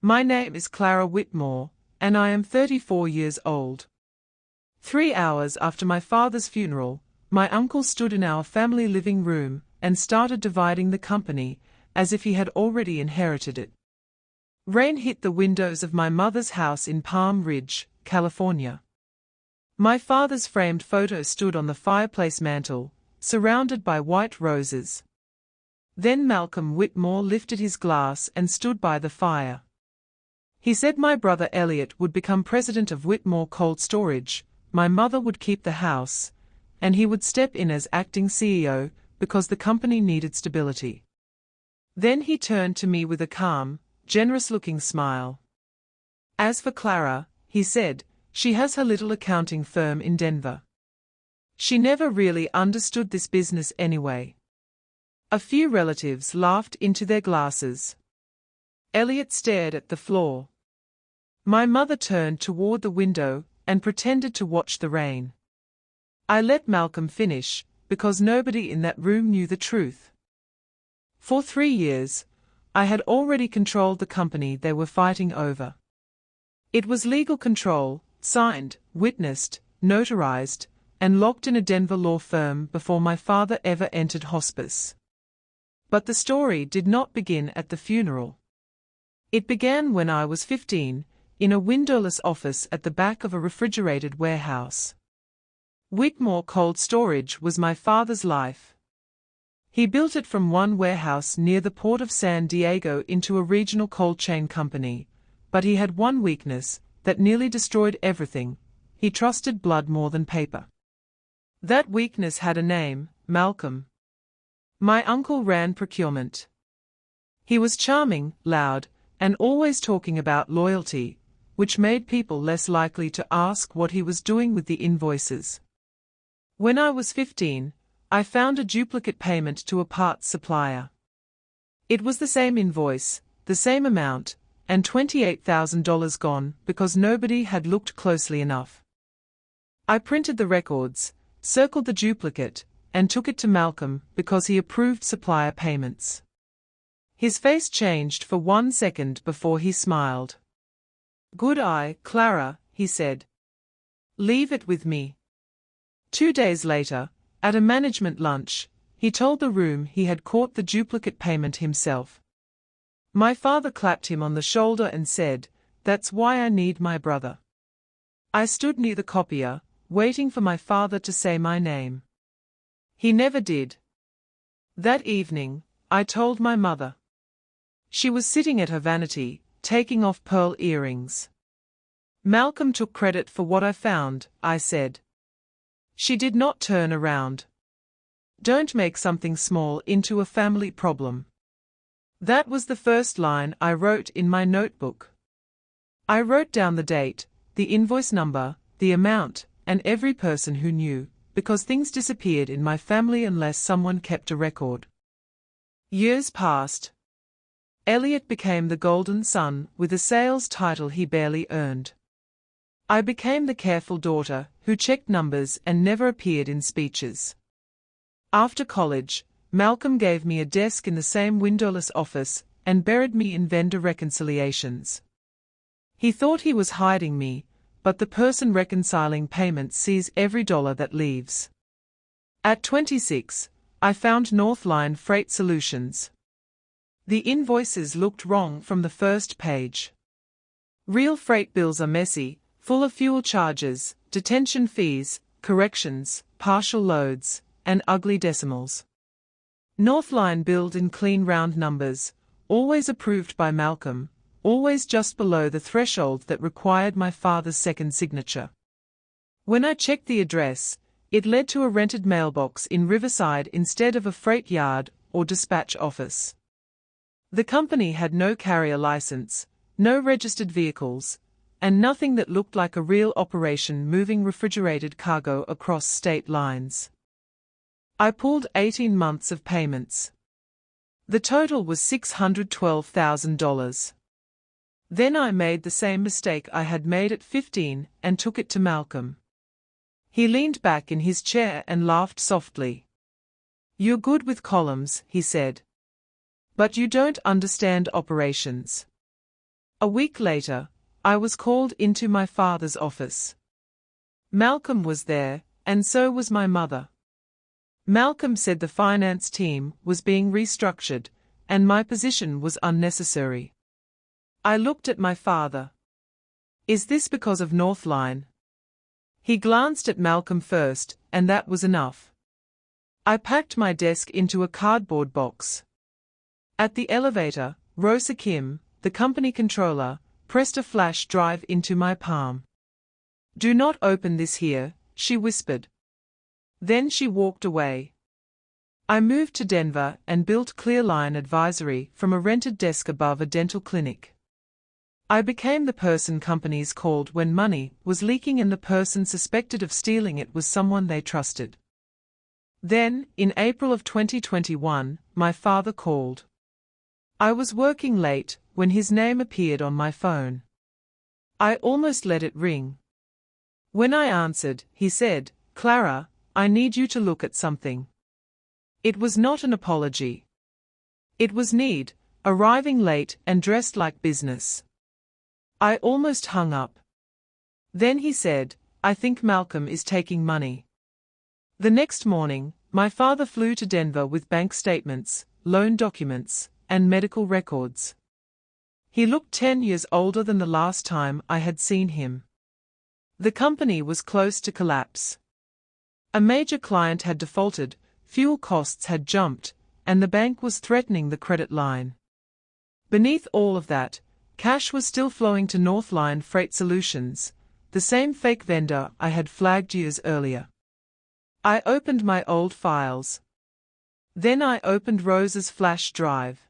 My name is Clara Whitmore, and I am 34 years old. 3 hours after my father's funeral, my uncle stood in our family living room and started dividing the company, as if he had already inherited it. Rain hit the windows of my mother's house in Palm Ridge, California. My father's framed photo stood on the fireplace mantel, surrounded by white roses. Then Malcolm Whitmore lifted his glass and stood by the fire. He said my brother Elliot would become president of Whitmore Cold Storage, my mother would keep the house, and he would step in as acting CEO because the company needed stability. Then he turned to me with a calm, generous-looking smile. As for Clara, he said, she has her little accounting firm in Denver. She never really understood this business anyway. A few relatives laughed into their glasses. Elliot stared at the floor. My mother turned toward the window and pretended to watch the rain. I let Malcolm finish, because nobody in that room knew the truth. For 3 years, I had already controlled the company they were fighting over. It was legal control, signed, witnessed, notarized, and locked in a Denver law firm before my father ever entered hospice. But the story did not begin at the funeral. It began when I was 15, in a windowless office at the back of a refrigerated warehouse. Whitmore Cold Storage was my father's life. He built it from one warehouse near the port of San Diego into a regional cold chain company, but he had one weakness that nearly destroyed everything: he trusted blood more than paper. That weakness had a name: Malcolm. My uncle ran procurement. He was charming, loud, and always talking about loyalty, which made people less likely to ask what he was doing with the invoices. When I was 15, I found a duplicate payment to a parts supplier. It was the same invoice, the same amount, and $28,000 gone because nobody had looked closely enough. I printed the records, circled the duplicate, and took it to Malcolm because he approved supplier payments. His face changed for 1 second before he smiled. "Good eye, Clara," he said. "Leave it with me." 2 days later, at a management lunch, he told the room he had caught the duplicate payment himself. My father clapped him on the shoulder and said, "That's why I need my brother." I stood near the copier, waiting for my father to say my name. He never did. That evening, I told my mother. She was sitting at her vanity, taking off pearl earrings. "Malcolm took credit for what I found," I said. She did not turn around. "Don't make something small into a family problem." That was the first line I wrote in my notebook. I wrote down the date, the invoice number, the amount, and every person who knew, because things disappeared in my family unless someone kept a record. Years passed. Elliot became the golden son with a sales title he barely earned. I became the careful daughter who checked numbers and never appeared in speeches. After college, Malcolm gave me a desk in the same windowless office and buried me in vendor reconciliations. He thought he was hiding me, but the person reconciling payments sees every dollar that leaves. At 26, I found Northline Freight Solutions. The invoices looked wrong from the first page. Real freight bills are messy, full of fuel charges, detention fees, corrections, partial loads, and ugly decimals. Northline billed in clean round numbers, always approved by Malcolm, always just below the threshold that required my father's second signature. When I checked the address, it led to a rented mailbox in Riverside instead of a freight yard or dispatch office. The company had no carrier license, no registered vehicles, and nothing that looked like a real operation moving refrigerated cargo across state lines. I pulled 18 months of payments. The total was $612,000. Then I made the same mistake I had made at 15 and took it to Malcolm. He leaned back in his chair and laughed softly. "You're good with columns," he said. "But you don't understand operations. A week later, I was called into my father's office. Malcolm was there, and so was my mother. Malcolm said the finance team was being restructured, and my position was unnecessary. I looked at my father. Is this because of Northline? He glanced at Malcolm first, and that was enough. I packed my desk into a cardboard box. At the elevator, Rosa Kim, the company controller, pressed a flash drive into my palm. "Do not open this here," she whispered. Then she walked away. I moved to Denver and built Clearline Advisory from a rented desk above a dental clinic. I became the person companies called when money was leaking and the person suspected of stealing it was someone they trusted. Then, in April of 2021, my father called. I was working late when his name appeared on my phone. I almost let it ring. When I answered, he said, "Clara, I need you to look at something." It was not an apology. It was need, arriving late and dressed like business. I almost hung up. Then he said, "I think Malcolm is taking money." The next morning, my father flew to Denver with bank statements, loan documents, and medical records. He looked 10 years older than the last time I had seen him. The company was close to collapse. A major client had defaulted, fuel costs had jumped, and the bank was threatening the credit line. Beneath all of that, cash was still flowing to Northline Freight Solutions, the same fake vendor I had flagged years earlier. I opened my old files. Then I opened Rosa's flash drive.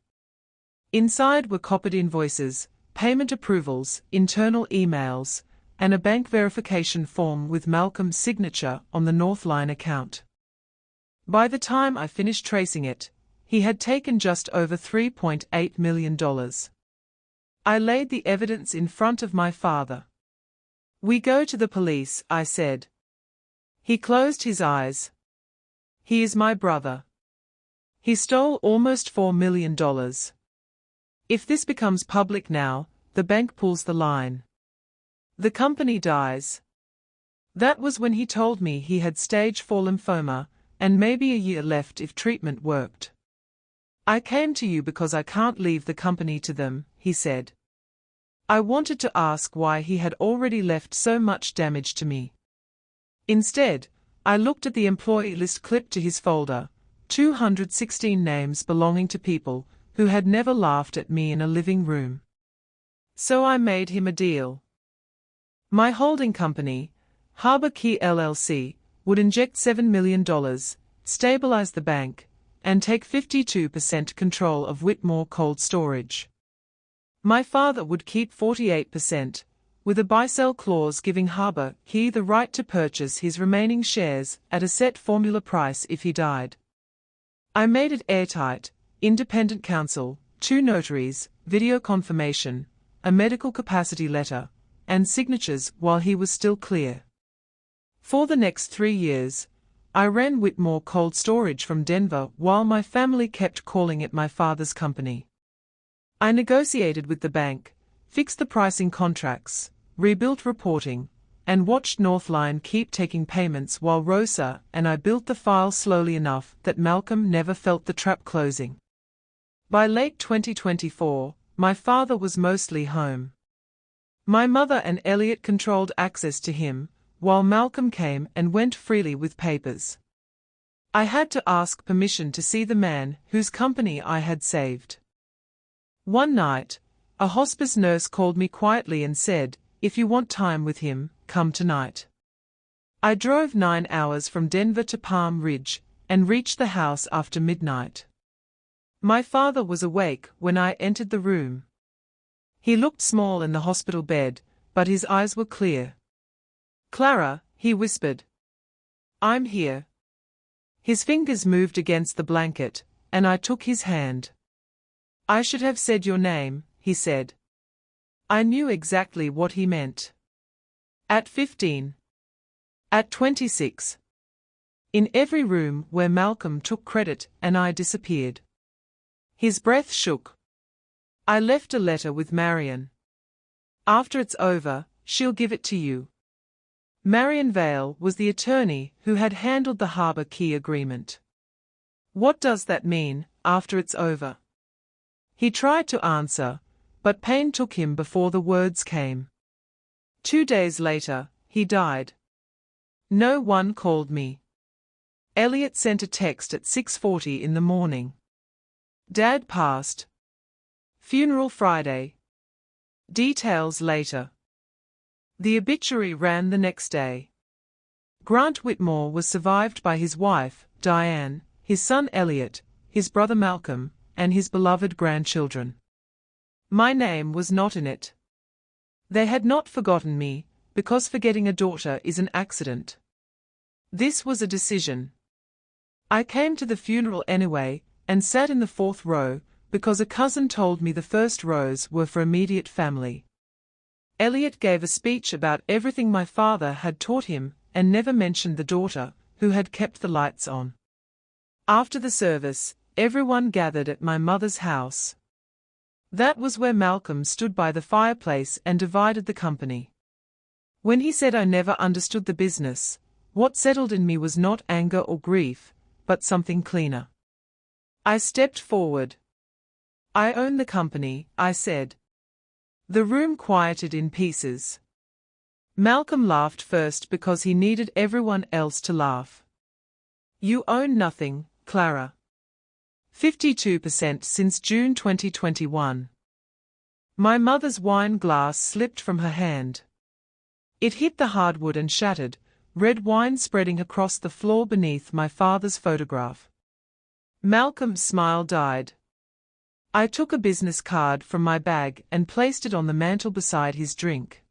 Inside were copied invoices, payment approvals, internal emails, and a bank verification form with Malcolm's signature on the Northline account. By the time I finished tracing it, he had taken just over $3.8 million. I laid the evidence in front of my father. "We go to the police," I said. He closed his eyes. "He is my brother. He stole almost $4 million. If this becomes public now, the bank pulls the line. The company dies." That was when he told me he had stage 4 lymphoma, and maybe a year left if treatment worked. "I came to you because I can't leave the company to them," he said. I wanted to ask why he had already left so much damage to me. Instead, I looked at the employee list clipped to his folder, 216 names belonging to people who had never laughed at me in a living room. So I made him a deal. My holding company, Harbor Key LLC, would inject $7 million, stabilize the bank, and take 52% control of Whitmore Cold Storage. My father would keep 48%, with a buy-sell clause giving Harbor Key the right to purchase his remaining shares at a set formula price if he died. I made it airtight, independent counsel, 2 notaries, video confirmation, a medical capacity letter, and signatures while he was still clear. For the next 3 years, I ran Whitmore Cold Storage from Denver while my family kept calling it my father's company. I negotiated with the bank, fixed the pricing contracts, rebuilt reporting, and watched Northline keep taking payments while Rosa and I built the file slowly enough that Malcolm never felt the trap closing. By late 2024, my father was mostly home. My mother and Elliot controlled access to him, while Malcolm came and went freely with papers. I had to ask permission to see the man whose company I had saved. One night, a hospice nurse called me quietly and said, "If you want time with him, come tonight." I drove 9 hours from Denver to Palm Ridge, and reached the house after midnight. My father was awake when I entered the room. He looked small in the hospital bed, but his eyes were clear. "Clara," he whispered. "I'm here." His fingers moved against the blanket, and I took his hand. "I should have said your name," he said. I knew exactly what he meant. At 15. At 26. In every room where Malcolm took credit and I disappeared. His breath shook. I left a letter with Marion. After it's over, she'll give it to you. Marion Vale was the attorney who had handled the Harbour Key agreement. What does that mean, after it's over? He tried to answer, but pain took him before the words came. 2 days later, he died. No one called me. Elliot sent a text at 6:40 in the morning. Dad passed. Funeral Friday. Details later. The obituary ran the next day. Grant Whitmore was survived by his wife, Diane, his son Elliot, his brother Malcolm, and his beloved grandchildren. My name was not in it. They had not forgotten me, because forgetting a daughter is an accident. This was a decision. I came to the funeral anyway, and sat in the 4th row, because a cousin told me the first rows were for immediate family. Elliot gave a speech about everything my father had taught him, and never mentioned the daughter, who had kept the lights on. After the service, everyone gathered at my mother's house. That was where Malcolm stood by the fireplace and divided the company. When he said I never understood the business, what settled in me was not anger or grief, but something cleaner. I stepped forward. I own the company, I said. The room quieted in pieces. Malcolm laughed first because he needed everyone else to laugh. You own nothing, Clara. 52% since June 2021. My mother's wine glass slipped from her hand. It hit the hardwood and shattered, red wine spreading across the floor beneath my father's photograph. Malcolm's smile died. I took a business card from my bag and placed it on the mantel beside his drink.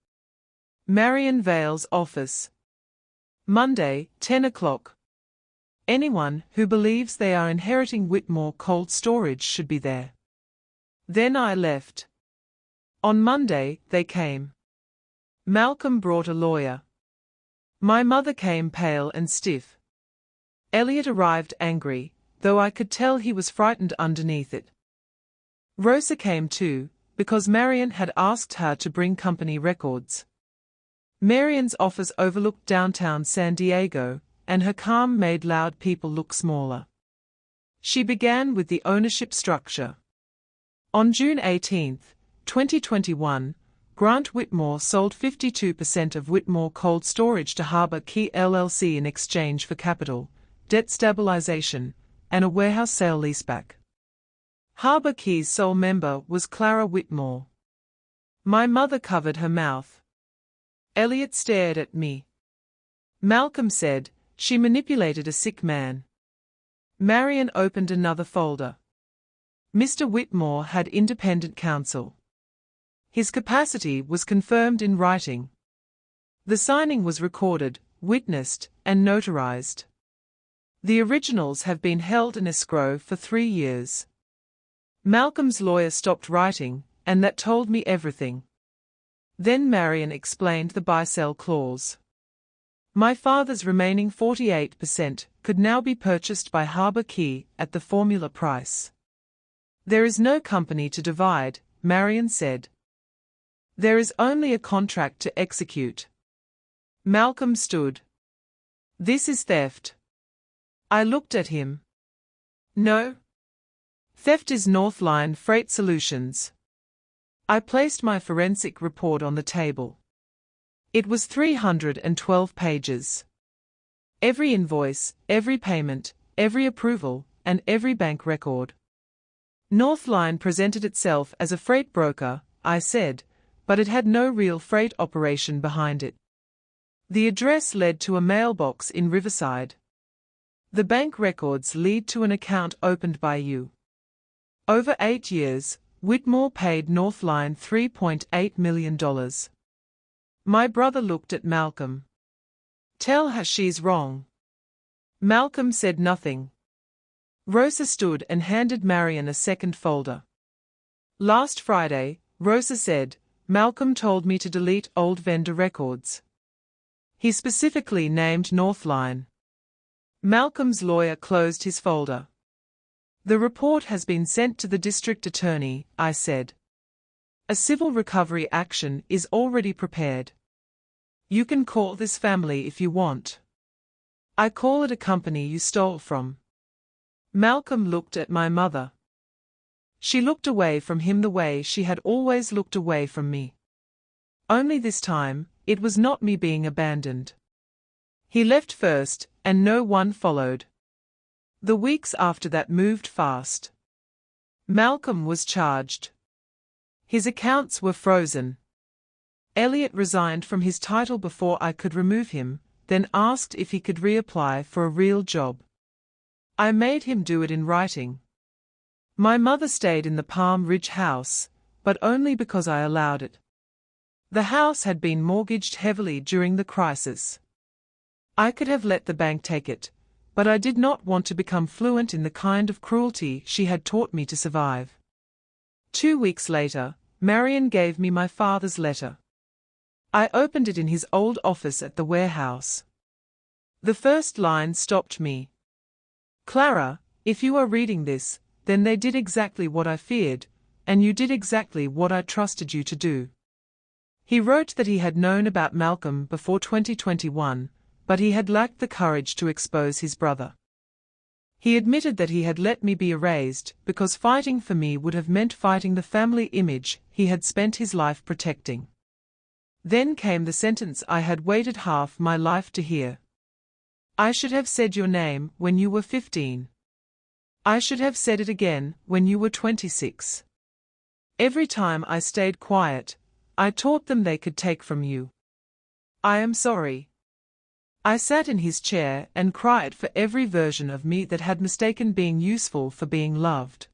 Marion Vale's office. Monday, 10 o'clock. Anyone who believes they are inheriting Whitmore Cold Storage should be there. Then I left. On Monday, they came. Malcolm brought a lawyer. My mother came pale and stiff. Elliot arrived angry, though I could tell he was frightened underneath it. Rosa came too, because Marion had asked her to bring company records. Marion's office overlooked downtown San Diego, and her calm made loud people look smaller. She began with the ownership structure. On June 18, 2021, Grant Whitmore sold 52% of Whitmore Cold Storage to Harbour Key LLC in exchange for capital, debt stabilization, and a warehouse sale-leaseback. Harbour Key's sole member was Clara Whitmore. My mother covered her mouth. Elliot stared at me. Malcolm said, she manipulated a sick man. Marion opened another folder. Mr. Whitmore had independent counsel. His capacity was confirmed in writing. The signing was recorded, witnessed, and notarized. The originals have been held in escrow for 3 years. Malcolm's lawyer stopped writing, and that told me everything. Then Marion explained the buy-sell clause. My father's remaining 48% could now be purchased by Harbour Key at the formula price. There is no company to divide, Marion said. There is only a contract to execute. Malcolm stood. This is theft. I looked at him. No. Theft is Northline Freight Solutions. I placed my forensic report on the table. It was 312 pages. Every invoice, every payment, every approval, and every bank record. Northline presented itself as a freight broker, I said, but it had no real freight operation behind it. The address led to a mailbox in Riverside. The bank records lead to an account opened by you. Over 8 years, Whitmore paid Northline $3.8 million. My brother looked at Malcolm. Tell her she's wrong. Malcolm said nothing. Rosa stood and handed Marion a second folder. Last Friday, Rosa said, Malcolm told me to delete old vendor records. He specifically named Northline. Malcolm's lawyer closed his folder. The report has been sent to the district attorney, I said. A civil recovery action is already prepared. You can call this family if you want. I call it a company you stole from. Malcolm looked at my mother. She looked away from him the way she had always looked away from me. Only this time, it was not me being abandoned. He left first, and no one followed. The weeks after that moved fast. Malcolm was charged. His accounts were frozen. Elliot resigned from his title before I could remove him, then asked if he could reapply for a real job. I made him do it in writing. My mother stayed in the Palm Ridge house, but only because I allowed it. The house had been mortgaged heavily during the crisis. I could have let the bank take it, but I did not want to become fluent in the kind of cruelty she had taught me to survive. 2 weeks later, Marion gave me my father's letter. I opened it in his old office at the warehouse. The first line stopped me. Clara, if you are reading this, then they did exactly what I feared, and you did exactly what I trusted you to do. He wrote that he had known about Malcolm before 2021, but he had lacked the courage to expose his brother. He admitted that he had let me be erased because fighting for me would have meant fighting the family image he had spent his life protecting. Then came the sentence I had waited half my life to hear. I should have said your name when you were 15. I should have said it again when you were 26. Every time I stayed quiet, I taught them they could take from you. I am sorry. I sat in his chair and cried for every version of me that had mistaken being useful for being loved.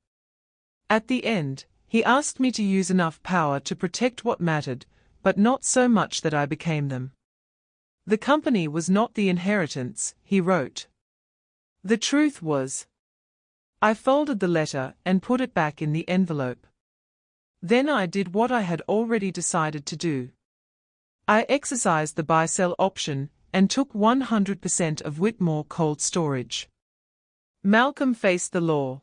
At the end, he asked me to use enough power to protect what mattered, but not so much that I became them. The company was not the inheritance, he wrote. The truth was. I folded the letter and put it back in the envelope. Then I did what I had already decided to do. I exercised the buy-sell option and took 100% of Whitmore Cold Storage. Malcolm faced the law.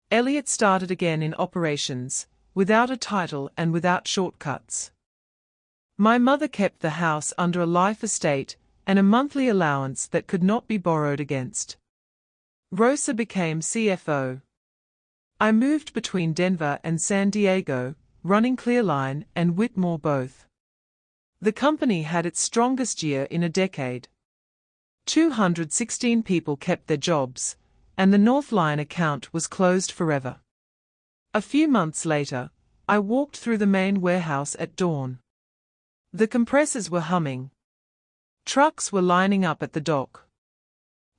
Elliot started again in operations, without a title and without shortcuts. My mother kept the house under a life estate and a monthly allowance that could not be borrowed against. Rosa became CFO. I moved between Denver and San Diego, running Clearline and Whitmore both. The company had its strongest year in a decade. 216 people kept their jobs, and the North Line account was closed forever. A few months later, I walked through the main warehouse at dawn. The compressors were humming. Trucks were lining up at the dock.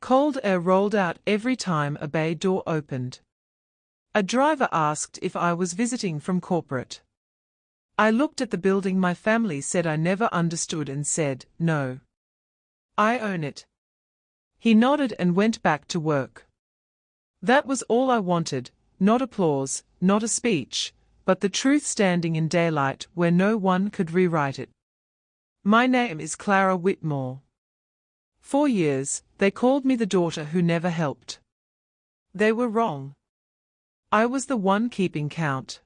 Cold air rolled out every time a bay door opened. A driver asked if I was visiting from corporate. I looked at the building my family said I never understood and said, no. I own it. He nodded and went back to work. That was all I wanted, not applause, not a speech, but the truth standing in daylight where no one could rewrite it. My name is Clara Whitmore. 4 years, they called me the daughter who never helped. They were wrong. I was the one keeping count.